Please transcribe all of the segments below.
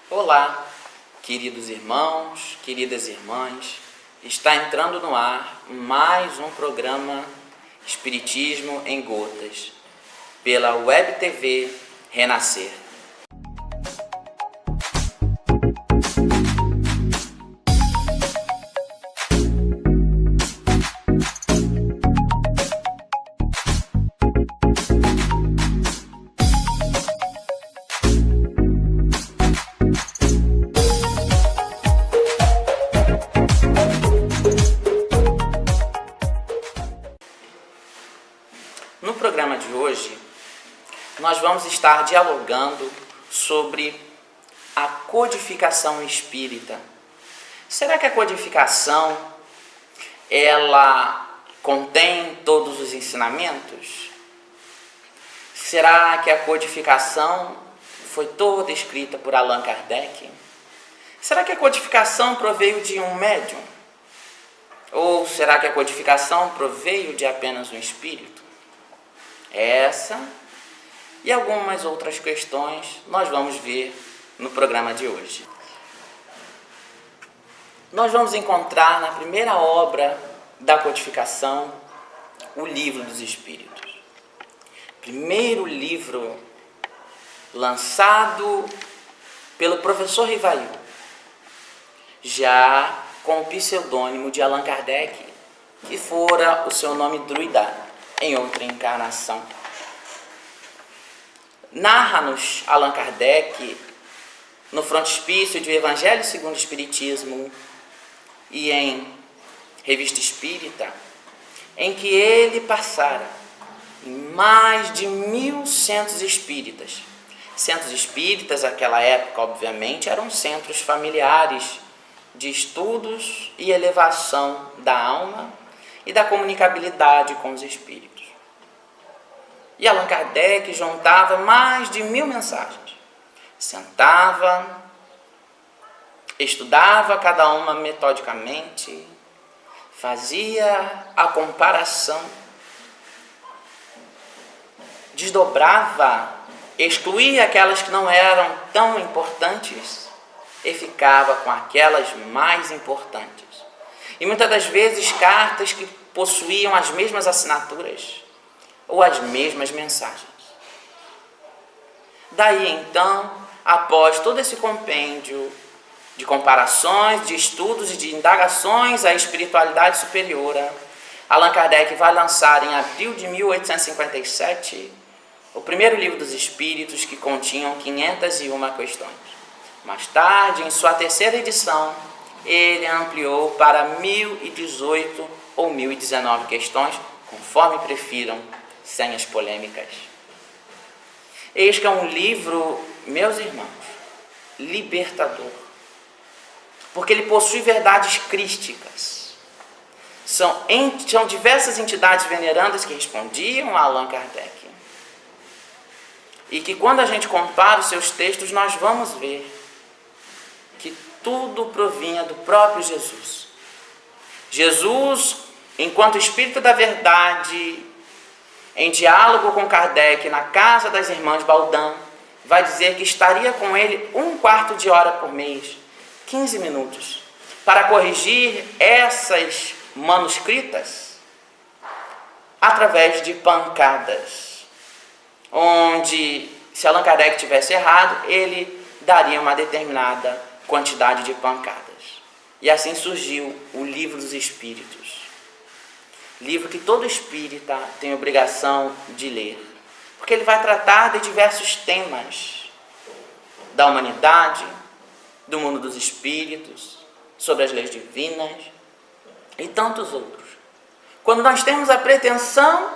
Olá, queridos irmãos, queridas irmãs. Está entrando no ar mais um programa Espiritismo em Gotas, pela Web TV Renascer. No programa de hoje, nós vamos estar dialogando sobre a codificação espírita. Será que a codificação, ela contém todos os ensinamentos? Será que a codificação foi toda escrita por Allan Kardec? Será que a codificação proveio de um médium? Ou será que a codificação proveio de apenas um espírito? Essa e algumas outras questões nós vamos ver no programa de hoje. Nós vamos encontrar na primeira obra da codificação o Livro dos Espíritos. Primeiro livro lançado pelo professor Rivail, já com o pseudônimo de Allan Kardec, que fora o seu nome druida em outra encarnação. Narra-nos Allan Kardec, no frontispício de O Evangelho segundo o Espiritismo e em Revista Espírita, em que ele passara em mais de 1.000 centros espíritas. Centros espíritas, naquela época, obviamente, eram centros familiares de estudos e elevação da alma e da comunicabilidade com os espíritos. E Allan Kardec juntava mais de 1.000 mensagens. Sentava, estudava cada uma metodicamente, fazia a comparação, desdobrava, excluía aquelas que não eram tão importantes e ficava com aquelas mais importantes. E muitas das vezes cartas que possuíam as mesmas assinaturas ou as mesmas mensagens. Daí então, após todo esse compêndio de comparações, de estudos e de indagações à espiritualidade superior, Allan Kardec vai lançar em abril de 1857 o primeiro Livro dos Espíritos, que continham 501 questões. Mais tarde, em sua terceira edição, ele ampliou para 1.018 ou 1.019 questões, conforme prefiram, sem as polêmicas. Eis que é um livro, meus irmãos, libertador, porque ele possui verdades crísticas. São diversas entidades venerandas que respondiam a Allan Kardec. E que quando a gente compara os seus textos, nós vamos ver que tudo provinha do próprio Jesus. Jesus, enquanto Espírito da Verdade, em diálogo com Kardec na casa das irmãs Baldin, vai dizer que estaria com ele 1/4 de hora por mês, 15 minutos, para corrigir essas manuscritas através de pancadas, onde, se Allan Kardec tivesse errado, ele daria uma determinada quantidade de pancadas. E assim surgiu o Livro dos Espíritos. Livro que todo espírita tem obrigação de ler, porque ele vai tratar de diversos temas da humanidade, do mundo dos espíritos, sobre as leis divinas e tantos outros. Quando nós temos a pretensão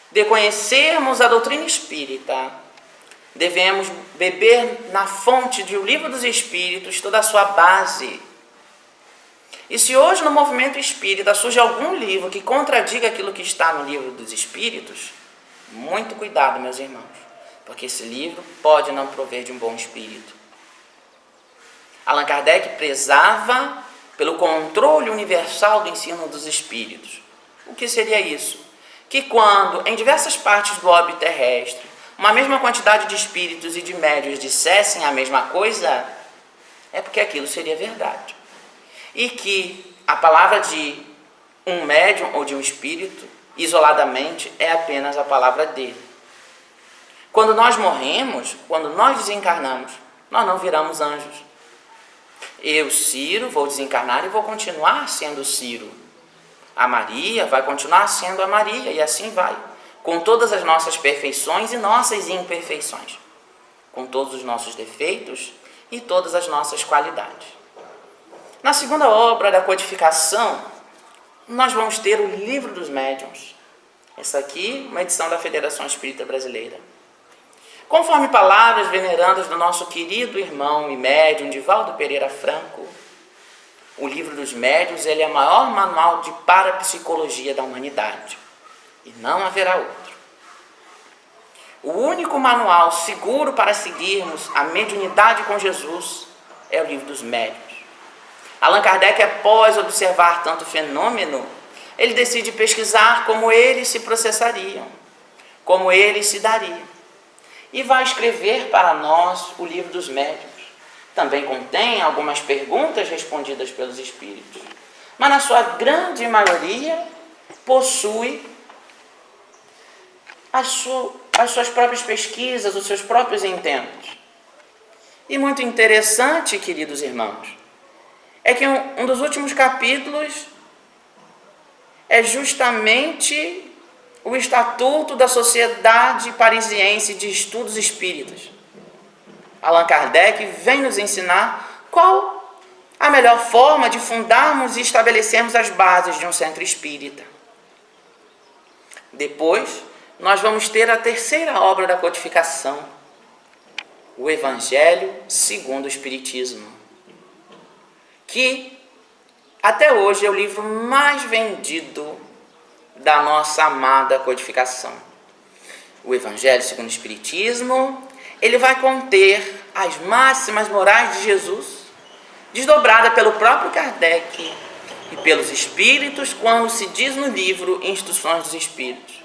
de conhecermos a doutrina espírita, devemos beber na fonte do Livro dos Espíritos toda a sua base. E se hoje no movimento espírita surge algum livro que contradiga aquilo que está no Livro dos Espíritos, muito cuidado, meus irmãos, porque esse livro pode não prover de um bom espírito. Allan Kardec prezava pelo controle universal do ensino dos espíritos. O que seria isso? Que quando, em diversas partes do orbe terrestre, uma mesma quantidade de espíritos e de médiuns dissessem a mesma coisa, é porque aquilo seria verdade. E que a palavra de um médium ou de um espírito, isoladamente, é apenas a palavra dele. Quando nós morremos, quando nós desencarnamos, nós não viramos anjos. Eu, Ciro, vou desencarnar e vou continuar sendo Ciro. A Maria vai continuar sendo a Maria, e assim vai, com todas as nossas perfeições e nossas imperfeições, com todos os nossos defeitos e todas as nossas qualidades. Na segunda obra da codificação, nós vamos ter o Livro dos Médiuns. Essa aqui, uma edição da Federação Espírita Brasileira. Conforme palavras venerandas do nosso querido irmão e médium Divaldo Pereira Franco, o Livro dos Médiuns ele é o maior manual de parapsicologia da humanidade. E não haverá outro. O único manual seguro para seguirmos a mediunidade com Jesus é o Livro dos Médiuns. Allan Kardec, após observar tanto fenômeno, ele decide pesquisar como eles se processariam, como eles se dariam. E vai escrever para nós o Livro dos Médiuns. Também contém algumas perguntas respondidas pelos espíritos, mas na sua grande maioria possui as suas próprias pesquisas, os seus próprios intentos. E muito interessante, queridos irmãos, é que um dos últimos capítulos é justamente o Estatuto da Sociedade Parisiense de Estudos Espíritas. Allan Kardec vem nos ensinar qual a melhor forma de fundarmos e estabelecermos as bases de um centro espírita. Depois, nós vamos ter a terceira obra da codificação, o Evangelho segundo o Espiritismo, que até hoje é o livro mais vendido da nossa amada codificação. O Evangelho segundo o Espiritismo, ele vai conter as máximas morais de Jesus, desdobrada pelo próprio Kardec e pelos espíritos, quando se diz no livro Instruções dos Espíritos.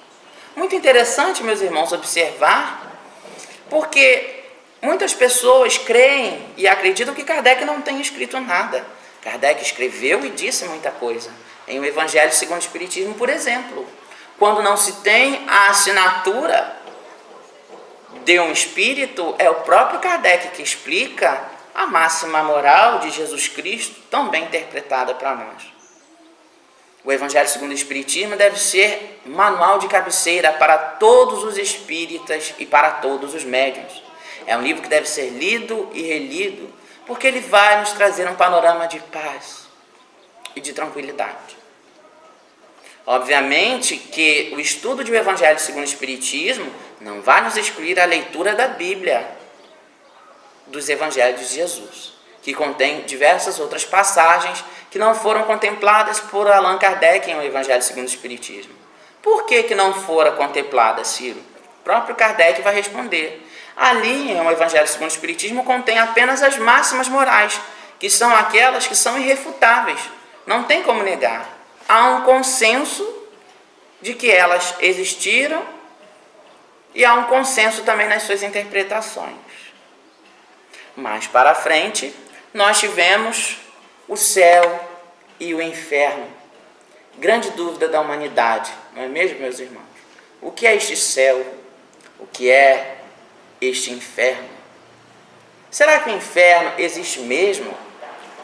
Muito interessante, meus irmãos, observar, porque muitas pessoas creem e acreditam que Kardec não tem escrito nada. Kardec escreveu e disse muita coisa. Em o Evangelho segundo o Espiritismo, por exemplo, quando não se tem a assinatura de um espírito, é o próprio Kardec que explica a máxima moral de Jesus Cristo, tão bem interpretada para nós. O Evangelho segundo o Espiritismo deve ser manual de cabeceira para todos os espíritas e para todos os médiuns. É um livro que deve ser lido e relido, porque ele vai nos trazer um panorama de paz e de tranquilidade. Obviamente que o estudo do Evangelho segundo o Espiritismo não vai nos excluir a leitura da Bíblia, dos Evangelhos de Jesus, que contém diversas outras passagens que não foram contempladas por Allan Kardec em o Evangelho segundo o Espiritismo. Por que não fora contemplada, Ciro? O próprio Kardec vai responder. Ali, em o Evangelho segundo o Espiritismo, contém apenas as máximas morais, que são aquelas que são irrefutáveis. Não tem como negar. Há um consenso de que elas existiram e há um consenso também nas suas interpretações. Mais para frente, nós tivemos o céu e o inferno. Grande dúvida da humanidade, não é mesmo, meus irmãos? O que é este céu? O que é este inferno? Será que o inferno existe mesmo?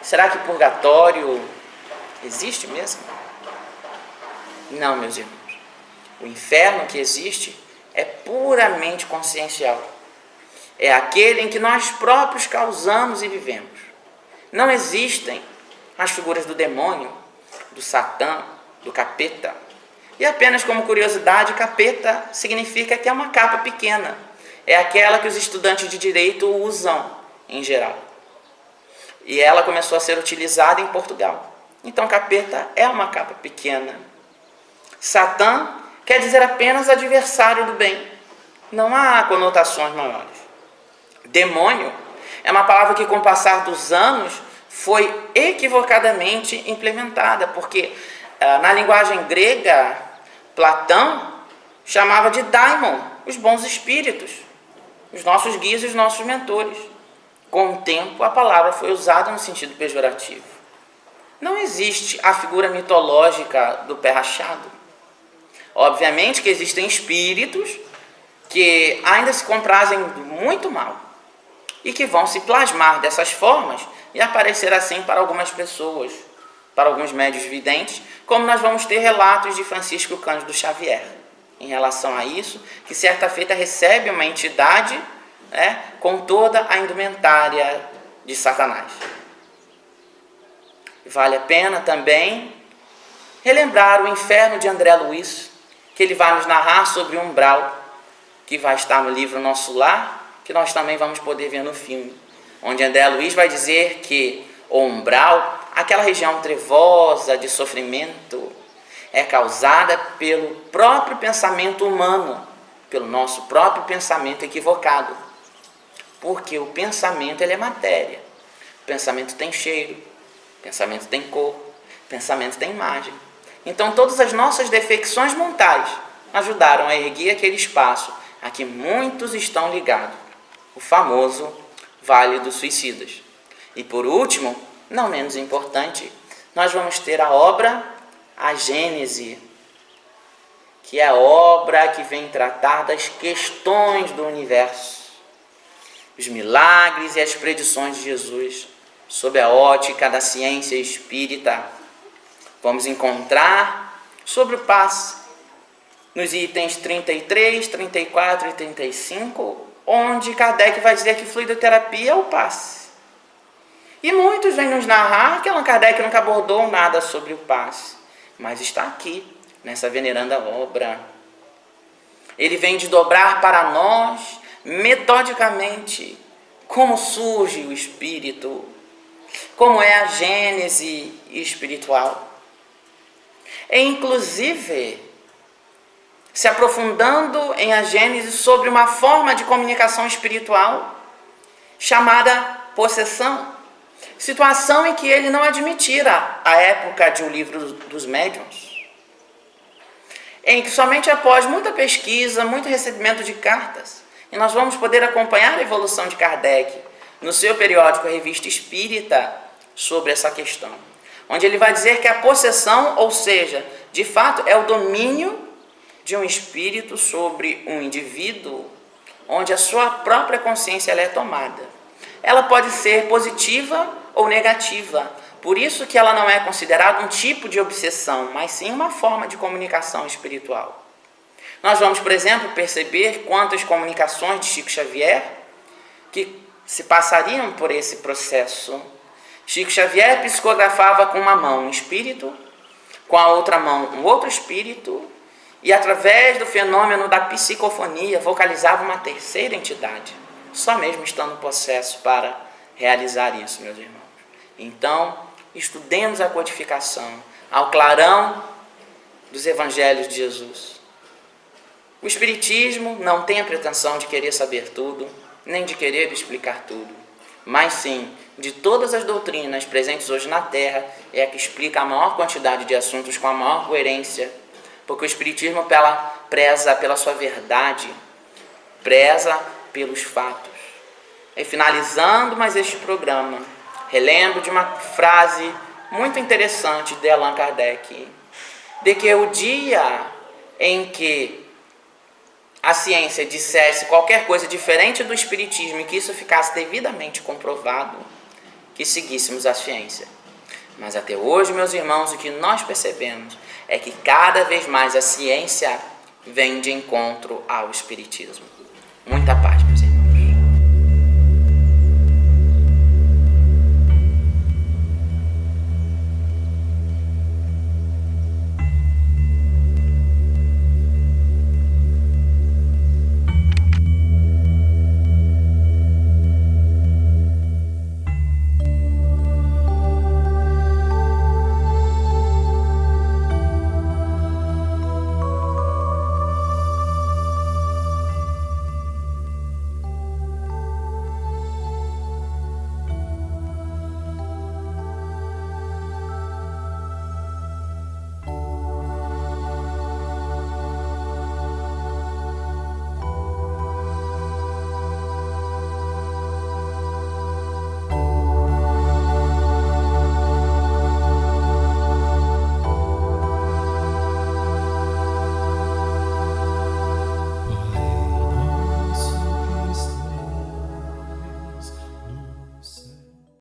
Será que o purgatório existe mesmo? Não, meus irmãos. O inferno que existe é puramente consciencial. É aquele em que nós próprios causamos e vivemos. Não existem as figuras do demônio, do Satã, do capeta. E apenas como curiosidade, capeta significa que é uma capa pequena. É aquela que os estudantes de direito usam em geral. E ela começou a ser utilizada em Portugal. Então, capeta é uma capa pequena. Satã quer dizer apenas adversário do bem. Não há conotações maiores. Demônio é uma palavra que, com o passar dos anos, foi equivocadamente implementada, porque na linguagem grega, Platão chamava de daimon, os bons espíritos. os nossos guias e os nossos mentores. Com o tempo, a palavra foi usada no sentido pejorativo. Não existe a figura mitológica do pé rachado. Obviamente que existem espíritos que ainda se comprazem muito mal e que vão se plasmar dessas formas e aparecer assim para algumas pessoas, para alguns médiuns videntes, como nós vamos ter relatos de Francisco Cândido Xavier em relação a isso, que certa feita recebe uma entidade, com toda a indumentária de Satanás. Vale a pena também relembrar o Inferno de André Luiz, que ele vai nos narrar sobre o umbral, que vai estar no livro Nosso Lar, que nós também vamos poder ver no filme, onde André Luiz vai dizer que o umbral, aquela região trevosa de sofrimento, é causada pelo próprio pensamento humano, pelo nosso próprio pensamento equivocado. Porque o pensamento ele é matéria. O pensamento tem cheiro, o pensamento tem cor, o pensamento tem imagem. Então todas as nossas defecções mentais ajudaram a erguer aquele espaço a que muitos estão ligados, o famoso Vale dos Suicidas. E por último, não menos importante, nós vamos ter a obra A Gênese, que é a obra que vem tratar das questões do universo, os milagres e as predições de Jesus, sob a ótica da ciência espírita. Vamos encontrar sobre o passe, nos itens 33, 34 e 35, onde Kardec vai dizer que fluidoterapia é o passe. E muitos vêm nos narrar que Allan Kardec nunca abordou nada sobre o passe, mas está aqui, nessa veneranda obra. Ele vem desdobrar para nós, metodicamente, como surge o espírito, como é a gênese espiritual. E, inclusive, se aprofundando em a gênese sobre uma forma de comunicação espiritual chamada possessão, situação em que ele não admitira a época de O Livro dos Médiuns, em que somente após muita pesquisa, muito recebimento de cartas, e nós vamos poder acompanhar a evolução de Kardec no seu periódico Revista Espírita sobre essa questão, onde ele vai dizer que a possessão, ou seja, de fato é o domínio de um espírito sobre um indivíduo, onde a sua própria consciência ela é tomada. Ela pode ser positiva ou negativa, por isso que ela não é considerada um tipo de obsessão, mas sim uma forma de comunicação espiritual. Nós vamos, por exemplo, perceber quantas comunicações de Chico Xavier que se passariam por esse processo. Chico Xavier psicografava com uma mão um espírito, com a outra mão um outro espírito, e através do fenômeno da psicofonia vocalizava uma terceira entidade, só mesmo estando possesso para realizar isso, meus irmãos. Então, estudemos a codificação ao clarão dos evangelhos de Jesus. O Espiritismo não tem a pretensão de querer saber tudo, nem de querer explicar tudo, mas sim, de todas as doutrinas presentes hoje na Terra, é a que explica a maior quantidade de assuntos com a maior coerência, porque o Espiritismo preza pela sua verdade, preza pelos fatos. E finalizando mais este programa, relembro de uma frase muito interessante de Allan Kardec, de que o dia em que a ciência dissesse qualquer coisa diferente do Espiritismo e que isso ficasse devidamente comprovado, que seguíssemos a ciência. Mas até hoje, meus irmãos, o que nós percebemos é que cada vez mais a ciência vem de encontro ao Espiritismo. Muita paz.